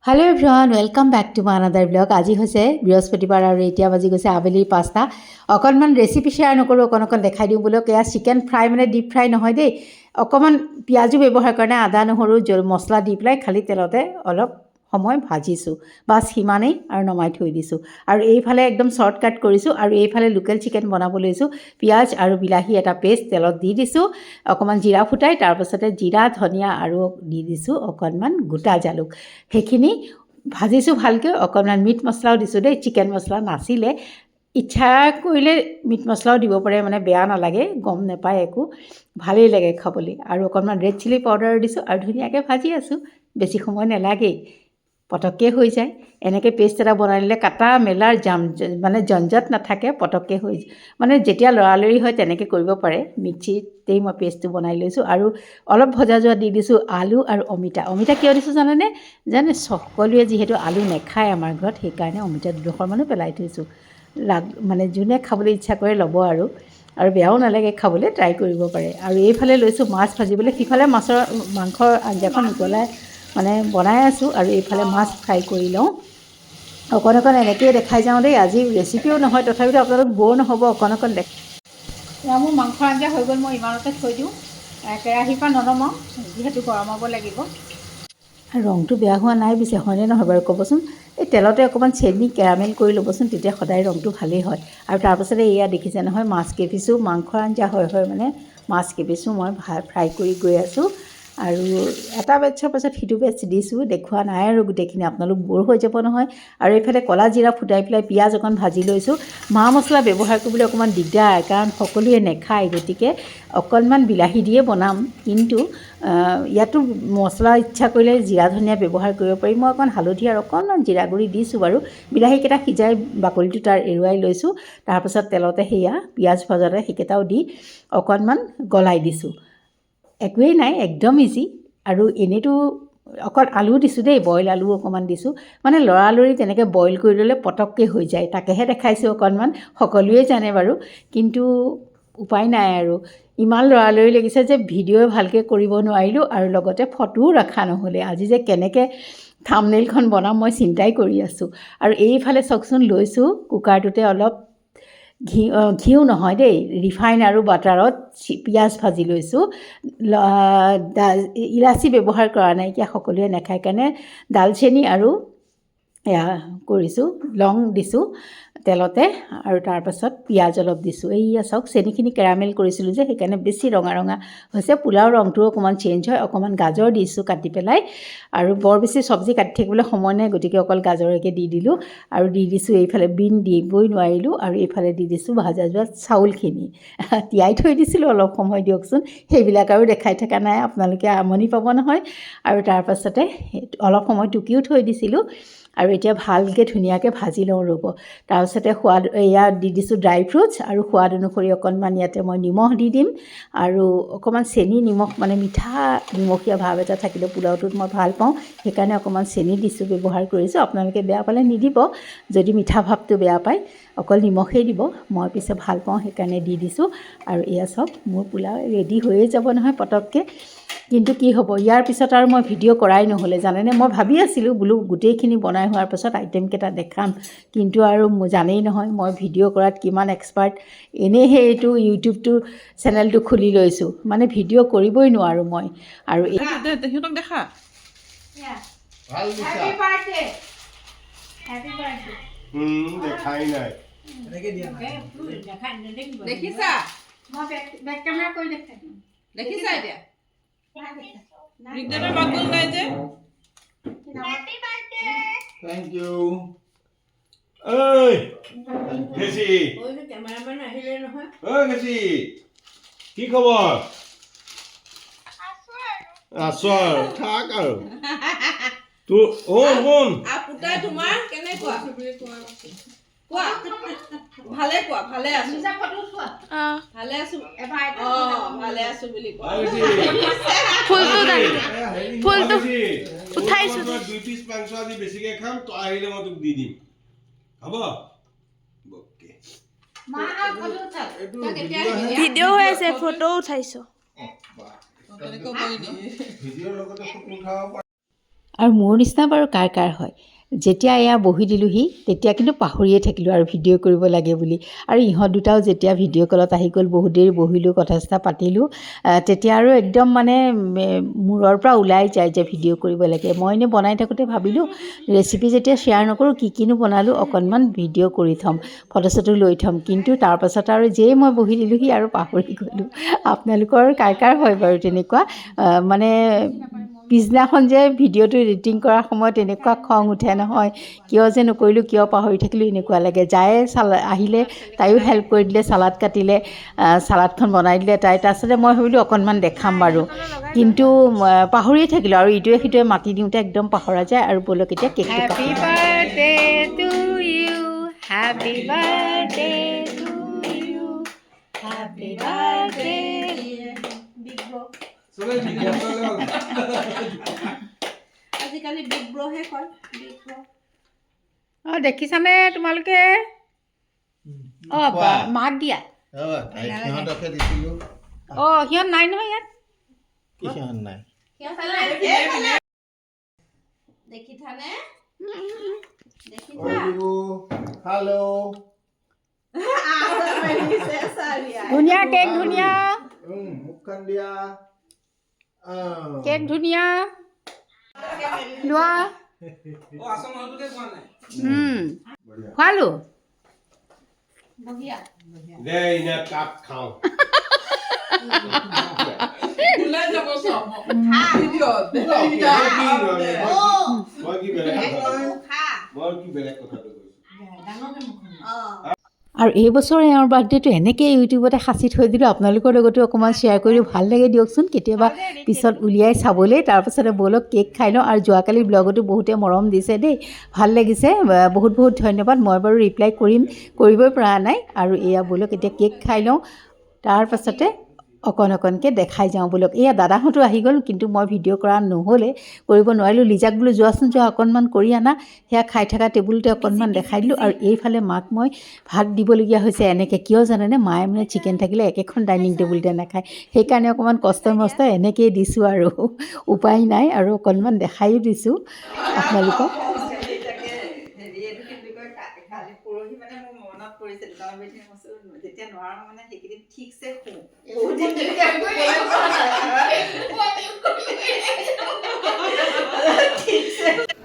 Hello everyone welcome back to my another blog. आज है बृहस्पतिवार और इतना बजी गई आबेली 5टा। अकणमान रेसिपि शेयर नकरो अकन देखाई दिওঁ बोलो क्या चिकेन फ्राई मैं डीप फ्राई নহয় देই अकमान पियाजो व्यवहार करने आदा নহৰু मसला दी पे खाली तेलते अलप समय भाजिছোঁ बस सिमानेই और नमाई थई दिছোঁ और এইফালে एकदम शर्टकाट কৰিছোঁ और এইফালে लोकेल चिकेन बनाब लैছোঁ। पियाज और बिलाही এটা पेस्ट तेलत दी दिছোঁ अकमान जीरा फुटाई तार पाछते जीरा धनिया और दी दिছোঁ अकणमान गोटा जालुक সেইখিনি ভাজিছোঁ ভালকৈ। অকণমান মিট মছলাও দিছোঁ দেই, চিকেন মছলা নাছিলে। ইচ্ছা কৰিলে মিট মছলাও দিব পাৰে, মানে বেয়া নালাগে, গম নাপায় একো, ভালেই লাগে খাবলৈ। আৰু অকণমান ৰেড চিলি পাউডাৰ দিছোঁ আৰু ধুনীয়াকৈ ভাজি আছোঁ। বেছি সময় নালাগেই, পটককৈ হৈ যায়। এনেকৈ পেষ্ট এটা বনাই দিলে কাটা মেলাৰ মানে জঞ্জট নাথাকে, পটককৈ হৈ মানে যেতিয়া লৰালৰি হয় তেনেকৈ কৰিব পাৰে। মিক্সিতেই মই পেষ্টটো বনাই লৈছোঁ আৰু অলপ ভজা যোৱা দি দিছোঁ আলু আৰু অমিতা। অমিতা কিয় দিছোঁ জানেনে? সকলোৱে যিহেতু আলু নাখায় আমাৰ ঘৰত, সেইকাৰণে অমিতা দুডোখৰমানো পেলাই থৈছোঁ। মানে যোনে খাবলৈ ইচ্ছা কৰে ল'ব আৰু বেয়াও নালাগে খাবলৈ, ট্ৰাই কৰিব পাৰে। আৰু এইফালে লৈছোঁ মাছ ভাজিবলৈ, সিফালে মাংসৰ আঞ্জাখন উতলাই মানে বনাই আছোঁ আৰু এইফালে মাছ ফ্ৰাই কৰি লওঁ। অকণ এনেকৈয়ে দেখাই যাওঁ দেই। আজি ৰেচিপিও নহয়, তথাপিতো আপোনালোক বৰ নহ'ব, অকণ মোৰ মাংসৰ আঞ্জা হৈ গ'ল। মই ইমানতে থৈ দিওঁ, কেৰাহীৰ পৰা ননমাওঁ যিহেতু গৰমাব লাগিব। ৰংটো বেয়া হোৱা নাই পিছে, হয়নে নহয় বাৰু ক'বচোন? এই তেলতে অকণমান চেনি কেৰামেল কৰি ল'বচোন, তেতিয়া সদায় ৰংটো ভালেই হয়। আৰু তাৰপাছতে এয়া দেখিছে নহয় মাছ কেইপিছো, মাংসৰ আঞ্জা হয় মানে মাছ কেইপিছো মই ফ্ৰাই কৰি গৈ আছোঁ। আৰু এটা বেটছৰ পাছত সিটো বেটছ দিছোঁ, দেখুওৱা নাই আৰু গোটেইখিনি, আপোনালোক বৰ হৈ যাব নহয়। আৰু এইফালে ক'লা জিৰা ফুটাই পেলাই পিঁয়াজ অকণ ভাজি লৈছোঁ। মা মছলা ব্যৱহাৰ কৰিবলৈ অকণমান দিগদাৰ, কাৰণ সকলোৱে নেখায়, গতিকে অকণমান বিলাহী দিয়ে বনাম। কিন্তু ইয়াতো মছলা ইচ্ছা কৰিলে জিৰা ধনিয়া ব্যৱহাৰ কৰিব পাৰি। মই অকণ হালধি আৰু অকণমান জিৰা গুড়ি দিছোঁ বাৰু। বিলাহীকেইটা সিজাই বাকলিটো তাৰ এৰুৱাই লৈছোঁ। তাৰপাছত তেলতে সেয়া পিঁয়াজ ভজাতে সেইকেইটাও দি অকণমান গলাই দিছোঁ। একোৱেই নাই, একদম ইজি। আৰু এনেইতো অকল আলু দিছোঁ দেই, বইল আলু অকণমান দিছোঁ। মানে লৰালৰি তেনেকৈ বইল কৰি ল'লে পটককৈ হৈ যায়, তাকেহে দেখাইছোঁ অকণমান। সকলোৱে জানে বাৰু, কিন্তু উপায় নাই আৰু। ইমান লৰালৰি লাগিছে যে ভিডিঅ' ভালকৈ কৰিব নোৱাৰিলোঁ আৰু লগতে ফটোও ৰখা নহ'লে। আজি যে কেনেকৈ থাম্বনেইলখন বনাম মই চিন্তাই কৰি আছোঁ। আৰু এইফালে চাওকচোন, লৈছোঁ কুকাৰটোতে অলপ ঘিউ নহয় দেই, ৰিফাইন আৰু বাটাৰত পিঁয়াজ ভাজি লৈছোঁ। ইলাচি ব্যৱহাৰ কৰা নাইকিয়া, সকলোৱে নাখায় কাৰণে ডালচেনি আৰু এয়া কৰিছোঁ, লং দিছোঁ তেলতে। আৰু তাৰপাছত পিঁয়াজ অলপ দিছোঁ। এইয়া চাওক, চেনিখিনি কেৰামেল কৰিছিলোঁ যে সেইকাৰণে বেছি ৰঙা ৰঙা হৈছে। পোলাও ৰংটো অকণমান চেঞ্জ হয়। অকণমান গাজৰ দিছোঁ কাটি পেলাই, আৰু বৰ বেছি চব্জি কাটি থাকিবলৈ সময় নাই, গতিকে অকল গাজৰকে দি দিলোঁ। আৰু দি দিছোঁ এইফালে বিন দিবই নোৱাৰিলোঁ, আৰু এইফালে দি দিছোঁ ভাজা যোৱা চাউলখিনি। তিয়াই থৈ দিছিলোঁ অলপ সময়, দিয়কচোন। সেইবিলাক আৰু দেখাই থকা নাই, আপোনালোকে আমনি পাব নহয়। আৰু তাৰপাছতে অলপ সময় টুকিও থৈ দিছিলোঁ। আৰু এতিয়া ভালকৈ ধুনীয়াকৈ ভাজি লওঁ ৰ'ব। তাৰপিছতে এয়া দি দিছোঁ ড্ৰাই ফ্ৰুটছ, আৰু সোৱাদ অনুসৰি অকণমান ইয়াতে মই নিমখ দি দিম। আৰু অকণমান চেনি নিমখ, মানে মিঠা নিমখীয়া ভাৱ এটা থাকিলে পোলাওটোত মই ভাল পাওঁ, সেইকাৰণে অকণমান চেনি দিছোঁ, ব্যৱহাৰ কৰিছোঁ। আপোনালোকে বেয়া পালে নিদিব, যদি মিঠা ভাৱটো বেয়া পায়, অকল নিমখেই দিব। মই পিছে ভাল পাওঁ সেইকাৰণে দি দিছোঁ। আৰু এয়া চাওক, মোৰ পোলাও ৰেডি হৈয়ে যাব নহয় পটককৈ। কিন্তু কি হ'ব, ইয়াৰ পিছত আৰু মই ভিডিঅ' কৰাই নহ'লে, জানেনে? মই ভাবি আছিলোঁ বোলো গোটেইখিনি বনাই হোৱাৰ পাছত আইটেমকেইটা দেখাম, কিন্তু আৰু জানেই নহয় মই ভিডিঅ' কৰাত কিমান এক্সপাৰ্ট। এনেইহে এইটো ইউটিউবটো চেনেলটো খুলি লৈছোঁ, মানে ভিডিঅ' কৰিবই নোৱাৰোঁ মই। আৰু সিহঁতক দেখা দেখাই নাই। দেখিছা? দেখিছা এতিয়া? ৰিকদাৰৰ মাত গ'ল নাই যে? Thank you. ঐ গেছি, কেমেৰামেন আহিলে নহয়। ঐ গেছি, কি খবৰ? আছো আৰু থাক আৰু তোৰ শুন পুতাই তোমাৰ কেনেকুৱা? কোৱা, ভালে কোৱা, ভালে আছো। ভালে আছো, ভালে আছো বুলি কোৱা। ফুলটো উঠাইছো। 2 পিচ মাংস আজি বেছিকে খাম, তই আহিলে মই তোক দি দিম, হ'ব? ভিডিঅ' হৈ আছে, ফটো উঠাইছো। আৰু মোৰ নিচিনা বাৰু কাৰ কাৰ হয় যেতিয়া এয়া বহি দিলোঁহি তেতিয়া কিন্তু পাহৰিয়ে থাকিলোঁ আৰু ভিডিঅ' কৰিব লাগে বুলি আৰু ইহঁত দুটাও যেতিয়া ভিডিঅ' কলত আহি গ'ল বহুত দেৰি বহিলোঁ কথা চথা পাতিলোঁ তেতিয়া আৰু একদম মানে মূৰৰ পৰা ওলাই যায় যে ভিডিঅ' কৰিব লাগে মই এনেই বনাই থাকোঁতে ভাবিলোঁ ৰেচিপি যেতিয়া শ্বেয়াৰ নকৰোঁ কিনো বনালোঁ অকণমান ভিডিঅ' কৰি থ'ম ফটো চটো লৈ থ'ম কিন্তু তাৰপাছত আৰু যেই মই বহি দিলোঁহি আৰু পাহৰি গ'লোঁ আপোনালোকৰ কাৰ কাৰ হয় বাৰু তেনেকুৱা মানে পিছদিনাখন যে ভিডিঅ'টো এডিটিং কৰাৰ সময়ত এনেকুৱা খং উঠে নহয় কিয় যে নকৰিলোঁ কিয় পাহৰি থাকিলোঁ এনেকুৱা লাগে যায়ে আহিলে তাইও হেল্প কৰি দিলে চালাড কাটিলে চালাডখন বনাই দিলে তাই তাৰপিছতে মই ভাবিলোঁ অকণমান দেখাম বাৰু কিন্তু পাহৰিয়ে থাকিলোঁ আৰু ইটোৱে সিটোৱে মাতি দিওঁতে একদম পাহৰা যায় আৰু ব'লক এতিয়া cake happy birthday to you happy birthday to you happy birthday আজিকালি বিগ ব্ৰহে কয় বিগ ব্ৰ অঁ দেখিছানে তোমালোকে অঁ মাক দিয়া অঁ সিহঁত নাই নহয় ইয়াত দেখিছানে ধুনীয়া কেক ধুনীয়া কেক ধুনীয়া লোৱা খোৱালোঁ দে ইনা কাপ খাওঁ আৰু এই বছৰ এওঁৰ বাৰ্থডেটো এনেকৈ ইউটিউবতে সাঁচি থৈ দিলোঁ আপোনালোকৰ লগতো অকণমান শ্বেয়াৰ কৰি ভাল লাগে দিয়কচোন কেতিয়াবা পিছত উলিয়াই চাবলৈ তাৰপাছতে ব'লক কেক খাই লওঁ আৰু যোৱাকালি ব্লগতো বহুতে মৰম দিছে দেই ভাল লাগিছে বহুত বহুত ধন্যবাদ মই বাৰু ৰিপ্লাই কৰিবই পৰা নাই আৰু এয়া ব'লক এতিয়া কেক খাই লওঁ তাৰপাছতে অকণকৈ দেখাই যাওঁ ব'লক এয়া দাদাহঁতো আহি গ'ল কিন্তু মই ভিডিঅ' কৰা নহ'লে কৰিব নোৱাৰিলোঁ লিজাক বোলো যোৱাচোন যোৱা অকণমান কৰি আনা সেয়া খাই থকা টেবুলতে অকণমান দেখাই দিলোঁ আৰু এইফালে মাক মই ভাত দিবলগীয়া হৈছে এনেকৈ কিয় জানেনে মায়ে মানে চিকেন থাকিলে একেখন ডাইনিং টেবুলতে নাখায় সেইকাৰণে অকণমান কষ্ট মষ্ট এনেকৈয়ে দিছোঁ আৰু উপায় নাই আৰু অকণমান দেখায়ো দিছোঁ আপোনালোকক যেতিয়া নোৱাৰো মানে সেইকেইদিন ঠিকছে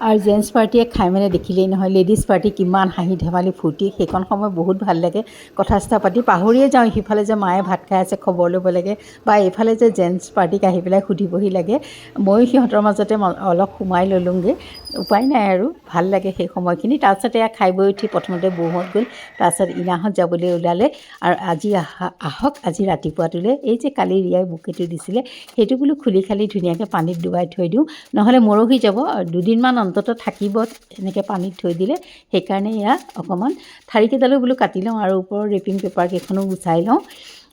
আৰু জেণ্টছ পাৰ্টিয়ে খাই মানে দেখিলেই নহয় লেডিজ পাৰ্টি কিমান হাঁহি ধেমালি ফূৰ্তি সেইখন সময় বহুত ভাল লাগে কথা চথা পাতি পাহৰিয়ে যাওঁ সিফালে যে মায়ে ভাত খাই আছে খবৰ ল'ব লাগে বা এইফালে যে জেণ্টছ পাৰ্টিক আহি পেলাই সুধিবহি লাগে ময়ো সিহঁতৰ মাজতে অলপ সোমাই ল'লোঁগৈ উপায় নাই আৰু ভাল লাগে সেই সময়খিনি তাৰপিছত এয়া খাই বৈ উঠি প্ৰথমতে বৌহঁত গ'ল তাৰপিছত ইনাহঁত যাবলৈ ওলালে আৰু আজি আহক আজি ৰাতিপুৱাটোলৈ এই যে কালি ৰিয়াই বুকেটো দিছিলে সেইটো বোলো খুলি খালি ধুনীয়াকৈ পানীত ডুবাই থৈ দিওঁ নহ'লে মৰহি যাব দুদিনমান অন্তত থাকিব এনেকৈ পানীত থৈ দিলে সেইকাৰণে এয়া অকণমান ঠাৰিকেইডালো বোলো কাটি লওঁ আৰু ওপৰৰ ৰেপিং পেপাৰ কেইখনো গুচাই লওঁ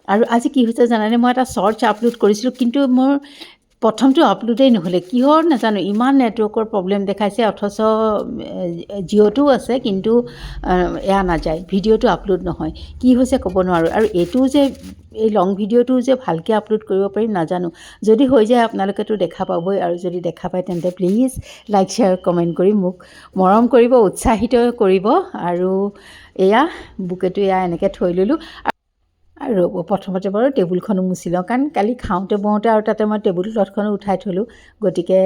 আৰু আজি কি হৈছে জানানে মই এটা শ্বৰ্টছ আপলোড কৰিছিলোঁ কিন্তু মোৰ প্ৰথমটো আপলোডেই নহ'লে কিহৰ নাজানো ইমান নেটৱৰ্কৰ প্ৰব্লেম দেখাইছে অথচ জিঅ'টোও আছে কিন্তু এয়া নাযায় ভিডিঅ'টো আপলোড নহয় কি হৈছে ক'ব নোৱাৰোঁ আৰু এইটো যে এই লং ভিডিঅ'টো যে ভালকৈ আপলোড কৰিব পাৰিম নাজানো যদি হৈ যায় আপোনালোকেতো দেখা পাবই আৰু যদি দেখা পায় তেন্তে প্লিজ লাইক শ্বেয়াৰ কমেণ্ট কৰি মোক মৰম কৰিব উৎসাহিত কৰিব আৰু এয়া বুকেটো এয়া এনেকৈ থৈ ল'লোঁ আৰু প্ৰথমতে বাৰু টেবুলখনো মুচি লওঁ কাৰণ কালি খাওঁতে বওঁতে আৰু তাতে মই টেবুল ক্লথখনো উঠাই থ'লোঁ গতিকে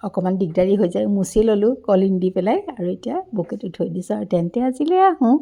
অকণমান দিগদাৰী হৈ যায় মুচি ল'লোঁ কলিন দি পেলাই আৰু এতিয়া বুকেটো থৈ দিছোঁ আৰু তেন্তে আজিলৈ আহোঁ